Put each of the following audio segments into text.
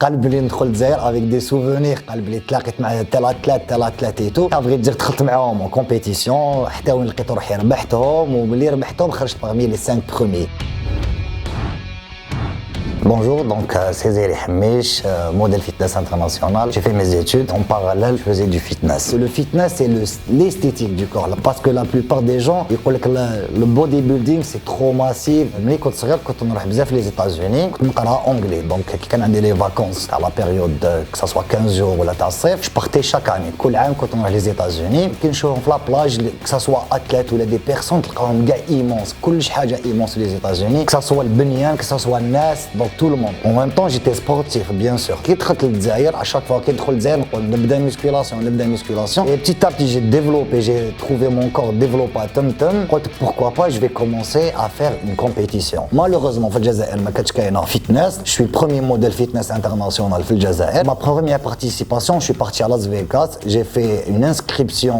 قلب لي ندخل الجزائر افيك دي سوفونير، قلب لي تلاقيت مع تلات ايتو، بغيت دير دخلت معاهم اون كومبيتيسيون حتى وين لقيت روحي ربحتهم، وملي ربحتهم خرجت parmi les 5 premiers. Bonjour, donc c'est Zéry Hamish, modèle fitness international. J'ai fait mes études. En parallèle, je faisais du fitness. Le fitness, c'est l'esthétique du corps. Parce que la plupart des gens, ils disent que le bodybuilding, c'est trop massif. Mais quand on est allé les États-Unis, on parle anglais. Donc, quand on a des vacances à la période, que ce soit 15 jours ou la tassef, je partais chaque année. Quand on est les États-Unis, quand je suis sur la plage, que ce soit athlètes ou des personnes, qui ont des gars immenses. Tout chose immense les États-Unis. Que ce soit le Benyan, que ce soit le Nas, donc tout le monde. En même temps, j'étais sportif, bien sûr. Quand je suis allé à chaque fois que je suis allé, on a des musculation. Et petit à petit, j'ai développé, j'ai trouvé mon corps développé à Tum-Tum. Pourquoi pas, je vais commencer à faire une compétition. Malheureusement, au Jazair, je suis fitness. Je suis le premier modèle fitness international au Jazair. Ma première participation, je suis parti à Las Vegas. J'ai fait une inscription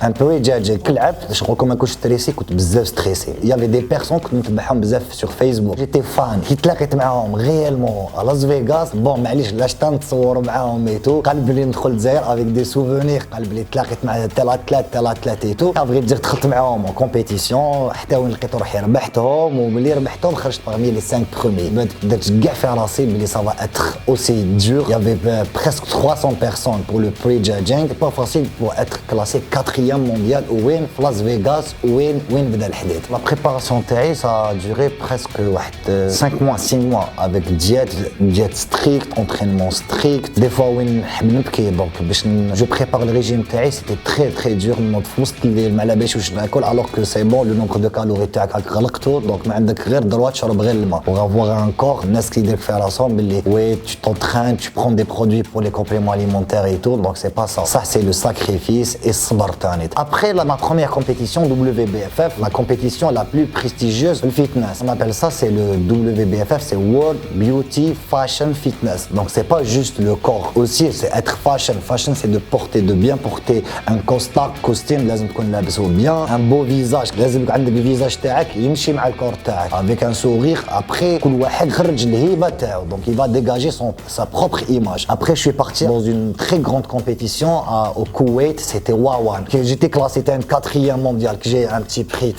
un peu éjadjé. Je recommande que je suis stressé. Il y avait des personnes qui me sur Facebook. J'étais fan. Réellement à Las Vegas. Bon, معليش لاش تنتصور معاهم ايتو، قلب لي ندخل الجزائر افيك دي سوفونير، قلب لي تلاقيت مع تلات ايتو، بغيت دير دخلت معاهم اون كومبيتيسيون حتى وين لقيت روحي ربحتهم، وملي ربحتهم خرجت parmi les 5 premiers. بدات كاع في راسي بلي ça va être aussi dur. Il y avait presque 300 personnes pour le prejudging. C'est pas facile pour être classé 4e mondial وين في لاس فيغاس وين بدا الحديث. La préparation تاعي ça a duré presque 5 mois 6 mois avec diète stricte, entraînement strict. Des fois وين نحب نبكي donc باش je prépare le régime تاعي c'était très dur. نوض في وسط الليل ما على باليش واش ناكل alors que c'est bon le nombre de calories تاعك غلقته donc ما عندك غير droit تشرب غير الماء pour avoir un corps. الناس كي يدير في راسهم باللي oui tu t'entraînes, tu prends des produits pour les compléments alimentaires et tout, donc c'est pas ça c'est le sacrifice et الصبر تاعنا. Après ma première compétition WBFF, la compétition la plus prestigieuse le fitness, on appelle ça, c'est le WBFF, c'est World Beauty Fashion Fitness. Donc c'est pas juste le corps, aussi c'est être fashion c'est de porter, de bien porter un costume لازم تكون لابسه bien, un beau visage لازم يكون عندك الفيزاج تاعك يمشي مع الكور تاعك avec un sourire. Après كل واحد خرج الهيبه تاعو donc il va dégager sa propre image. Après je suis parti dans une très grande compétition au Koweït, c'était Wawan. J'étais classé 4e mondial, que j'ai un petit prix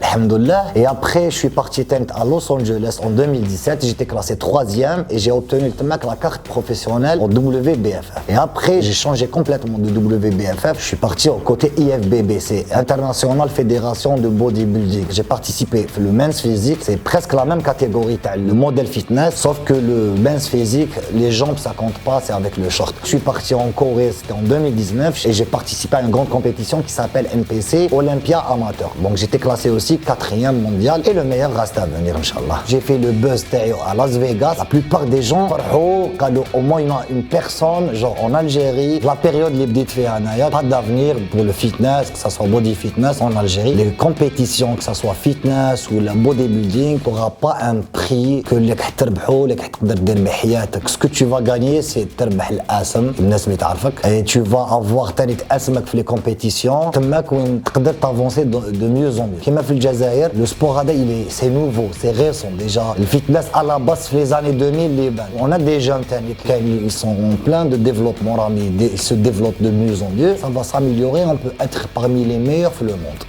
alhamdoulilah. Et après je suis parti à Los Angeles en 2017, j'étais classé 3e et j'ai obtenu la carte professionnelle au WBFF. Et après j'ai changé complètement de WBFF, je suis parti au côté IFBB, c'est International Fédération de Bodybuilding. J'ai participé le men's physique, c'est presque la même catégorie, le modèle fitness, sauf que le men's physique, les jambes ça compte pas, c'est avec le short. Je suis parti en Corée, c'était en 2019 et j'ai participé à une grande compétition qui s'appelle NPC Olympia Amateur. Donc j'étais classé aussi 4e mondial et le meilleur reste à venir Inch'Allah. J'ai fait le buzz à Las Vegas. La plupart des gens au moins il y a une personne genre en Algérie, la période les بديت فيها انايا pas d'avenir pour le fitness, que ça soit body fitness en Algérie. Les compétitions, que ça soit fitness ou la bodybuilding, tu n'auras pas un prix que اللي حتربحو اللي حتقدر دير بحياتك. Ce que tu vas gagner c'est تربح الاسم الناس اللي تعرفك et tu vas avoir تاني اسمك في les compétitions تماك وين تقدر t'avancer de mieux en mieux. كيما في الجزائر le sport هذا c'est nouveau, c'est récent déjà. Le fitness à la base في les années 2000 on a des jeunes ils sont en plein de développement, ils se développent de mieux en mieux, ça va s'améliorer, on peut être parmi les meilleurs dans le monde.